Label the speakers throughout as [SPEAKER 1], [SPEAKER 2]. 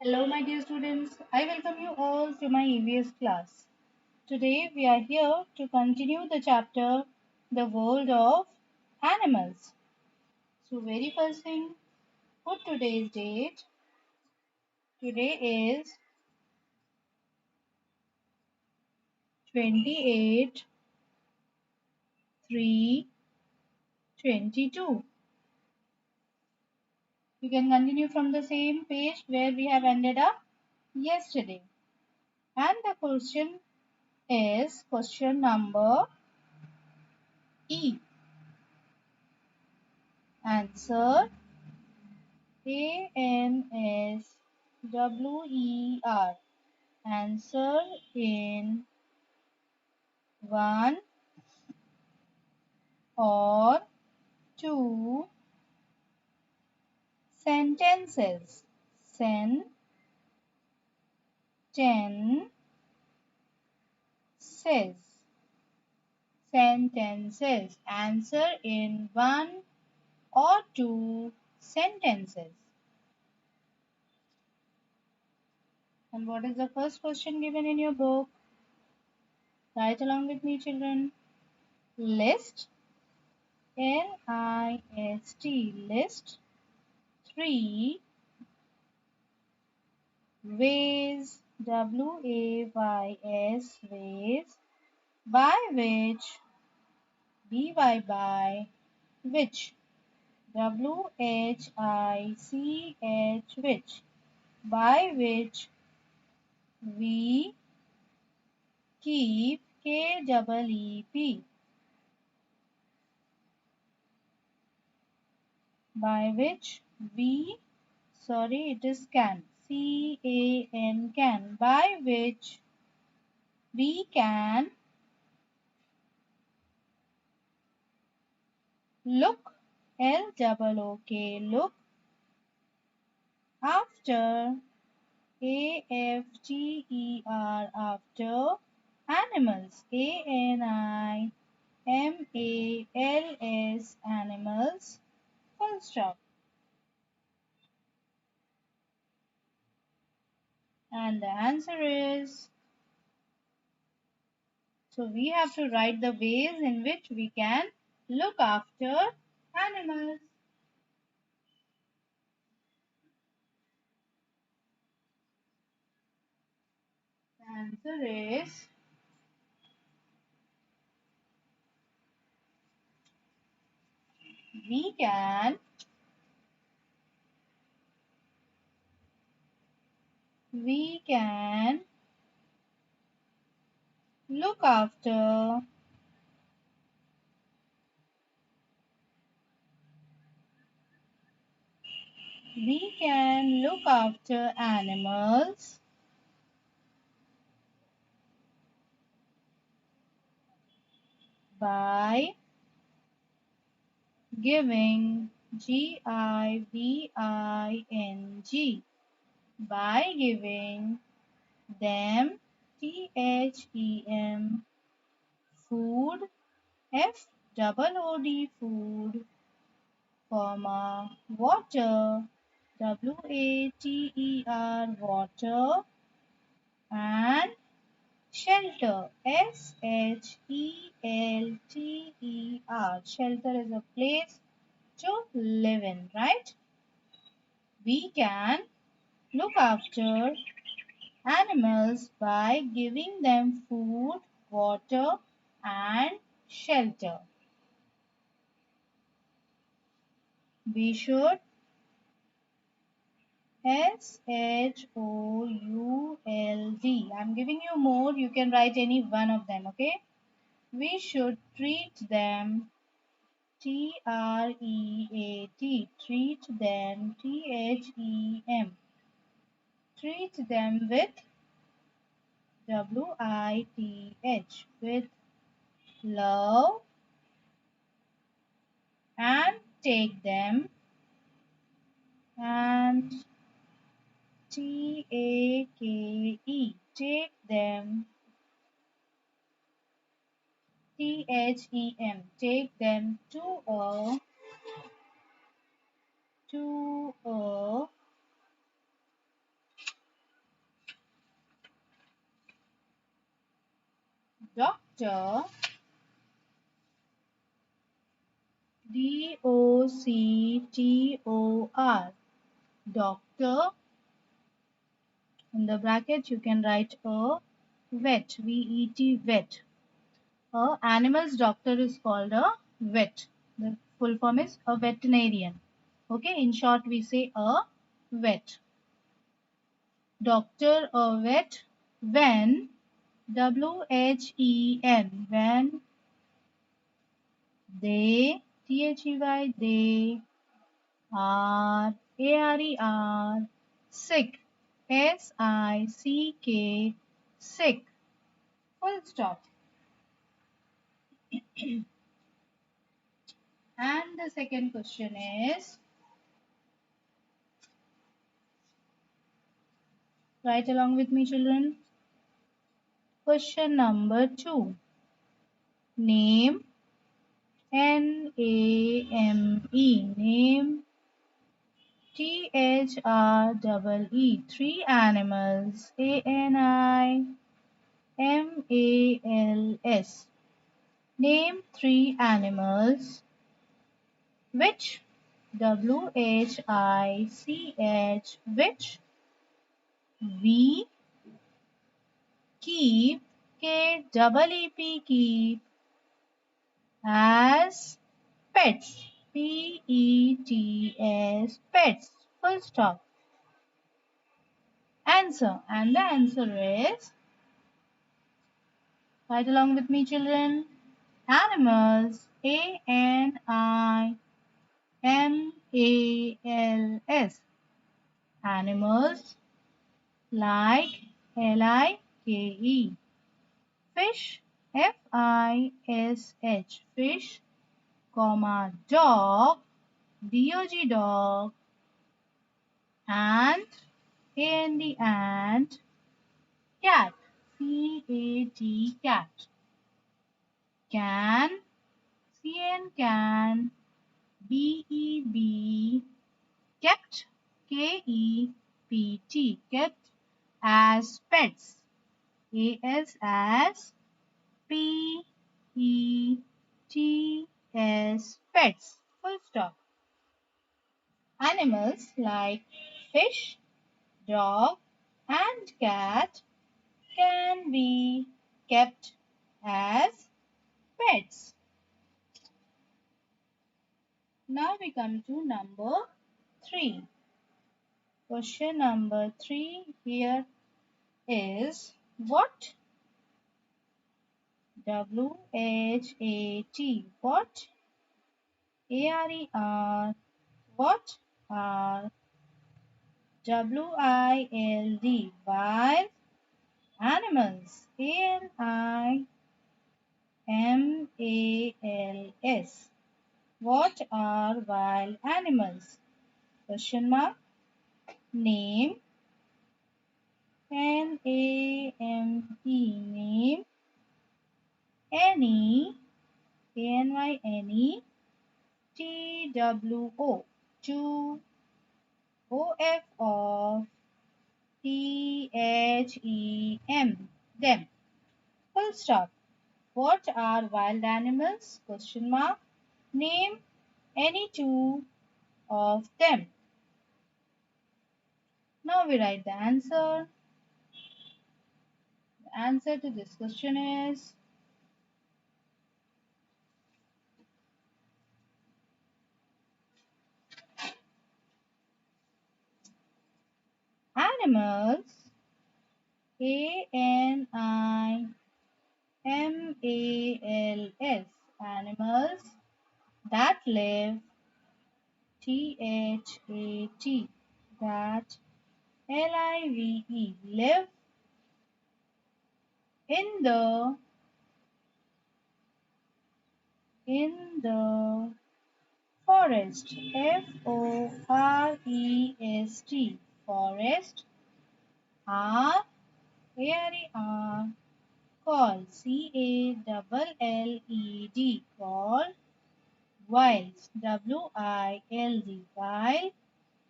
[SPEAKER 1] Hello, my dear students. I welcome you all to my EVS class. Today we are here to continue the chapter The World of Animals. So, very first thing, put today's date. Today is 28 3 22. You can continue from the same page where we have ended up yesterday. And the question is question number E. Answer ANSWER. Answer in one or two sentences. Sentences. Sentences. Answer in one or two sentences. And what is the first question given in your book? Write along with me, children. List. List. List. Three ways. WAYS. Ways. By which. By which. WHICH. Which. By which we keep. KEEP. By which we, sorry, it is can. Can. By which we can look. LOOK. Look after. AFTER. After animals. ANIMALS. Animals. Full stop. And the answer is, so we have to write the ways in which we can look after animals. The answer is, we can we can look after animals by giving. GIVING. By giving them. THEM. Food. FOOD. Food, comma, water. WATER. Water. And shelter. SHELTER. Shelter is a place to live in, right? We can look after animals by giving them food, water, and shelter. We should SHOULD. I'm giving you more. You can write any one of them, okay? We should treat them. TREAT. Treat them. THEM. Treat them with. WITH. With love. And take them. And TAKE. Take them. THEM. Take them to a Doctor, D-O-C-T-O-R, doctor. In the bracket you can write a vet, V-E-T, vet. A animal's doctor is called a vet. The full form is a veterinarian. Okay, in short we say a vet. Doctor or vet when, W-H-E-N, when they, T-H-E-Y, they are, A-R-E-R, sick, S-I-C-K, sick, full stop. And the second question is, write along with me children. Question number 2. Name, N-A-M-E, name, T-H-R-E-E, 3 animals, A-N-I-M-A-L-S. Name 3 animals which, W-H-I-C-H, which we keep, K-E-E-P, keep, as pets, P-E-T-S, pets, full stop. Answer, and the answer is, write along with me children, animals, A-N-I-M-A-L-S, animals, like, L-I-K-E, fish, F-I-S-H, fish, comma, dog, D-O-G, dog, ant, A-N-D, ant, cat, C-A-T, cat, can, C-A-N, can, B-E-B, kept, K-E-P-T, kept, as pets, A-S, as, P-E-T-S, pets, full stop. Animals like fish, dog, and cat can be kept as pets. Now we come to number 3. Question number 3 here is, what, W-H-A-T, what, A-R-E-R, what are, W-I-L-D, wild animals, A-N-I-M-A-L-S, what are wild animals? Question mark. Name, N-A-M-E, name, any, A-N-Y, any, T-W-O, two, O-F of, T-H-E-M, them, full stop. What are wild animals? Question mark. Name any 2 of them. Now we write the answer. The answer to this question is, animals, A-N-I-M-A-L-S, animals that live, T-H-A-T, that, L-I-V-E, live in the, forest, F-O-R-E-S-T, forest, are, A-R-E-R, called, C-A-L-L-E-D, called, wilds, W-I-L-D, wild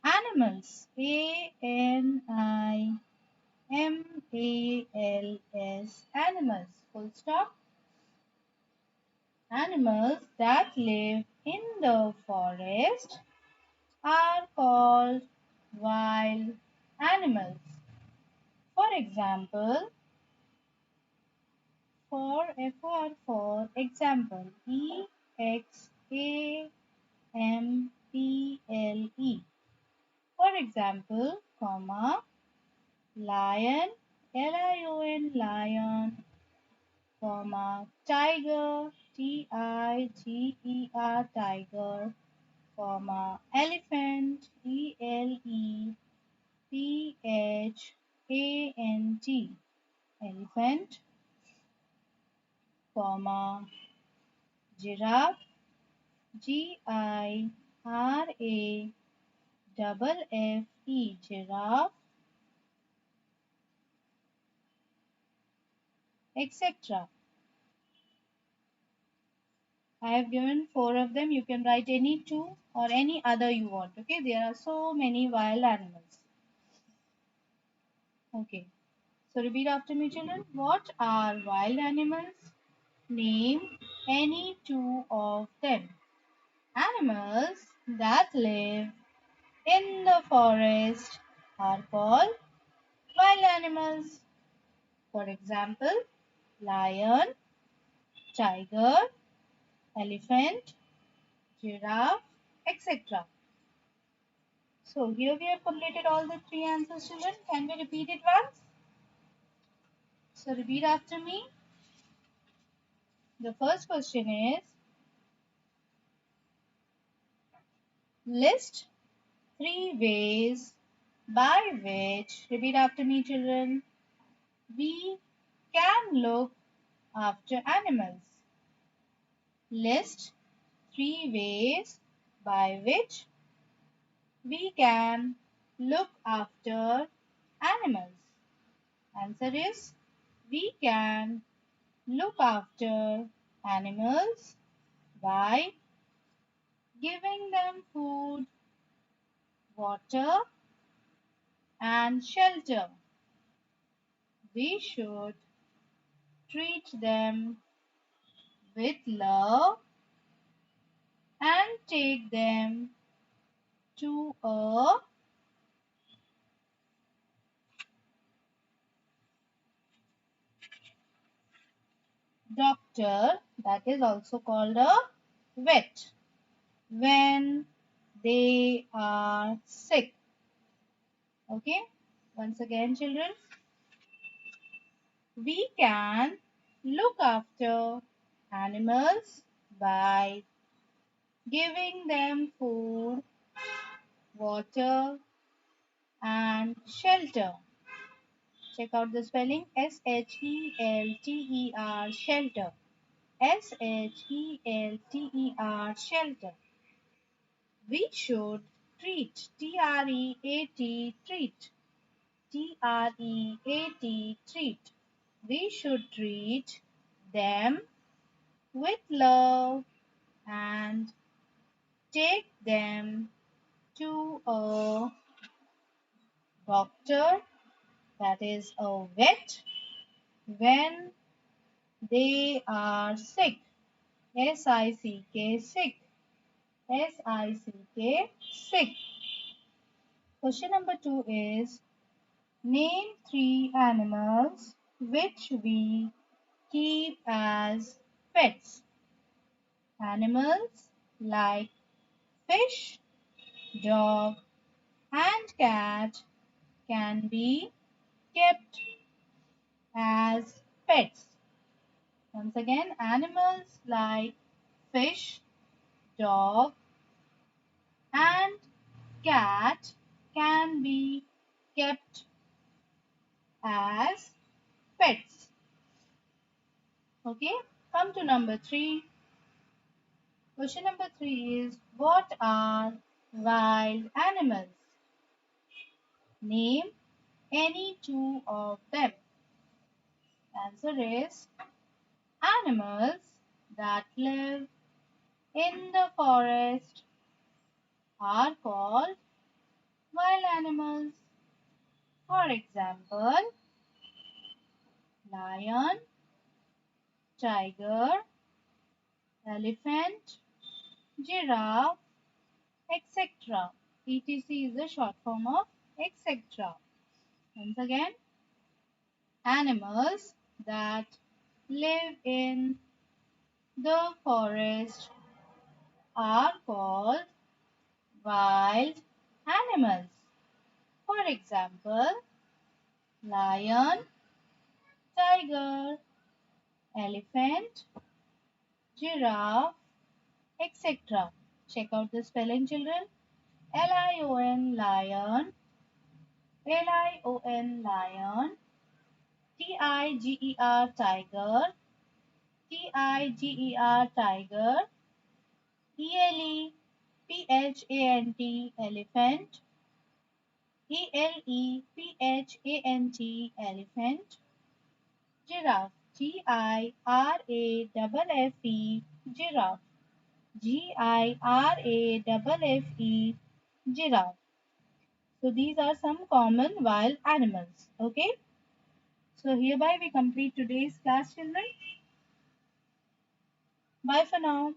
[SPEAKER 1] animals, A-N-I-M-A-L-S, animals, Full stop. Animals that live in the forest are called wild animals. For example, for example, example. For example, comma, lion, lion, comma, tiger, tiger, comma, elephant, elephant, elephant, comma, giraffe, giraffe, giraffe, etc. I have given four of them. You can write any two or any other you want. Okay, there are so many wild animals. Okay, so repeat after me, children. What are wild animals? Name any two of them. Animals that live in the forest are called wild animals. For example, lion, tiger, elephant, giraffe, etc. So here we have completed all the three answers, children. Can we repeat it once? So repeat after me. The first question is, list three ways by which, repeat after me, children, we can look after animals. List three ways by which we can look after animals. Answer is, we can look after animals by giving them food, water, and shelter. We should treat them with love and take them to a doctor, that is also called a vet, when they are sick. Okay, once again, children, we can look after animals by giving them food, water, and shelter. Check out the spelling, shelter, shelter, shelter. We should treat, treat, treat. We should treat them with love and take them to a doctor, that is a vet, when they are sick. S-I-C-K, sick. S-I-C-K, sick. Question number 2 is, name three animals which we keep as pets. Animals like fish, dog, and cat can be kept as pets. Once again, animals like fish, dog, and cat can be kept as pets. Okay, come to number 3. Question number 3 is, what are wild animals? Name any two of them. Answer is, animals that live in the forest are called wild animals. For example, lion, tiger, elephant, giraffe, etc. etc is the short form of etc. Once again, animals that live in the forest are called wild animals. For example, lion, tiger, elephant, giraffe, etc. Check out the spelling, children. Lion, lion, lion, lion, tiger, tiger, tiger, tiger, elephant, elephant, elephant, elephant, giraffe, giraffe, giraffe, giraffe, giraffe. So these are some common wild animals. Okay. So hereby we complete today's class, children. Bye for now.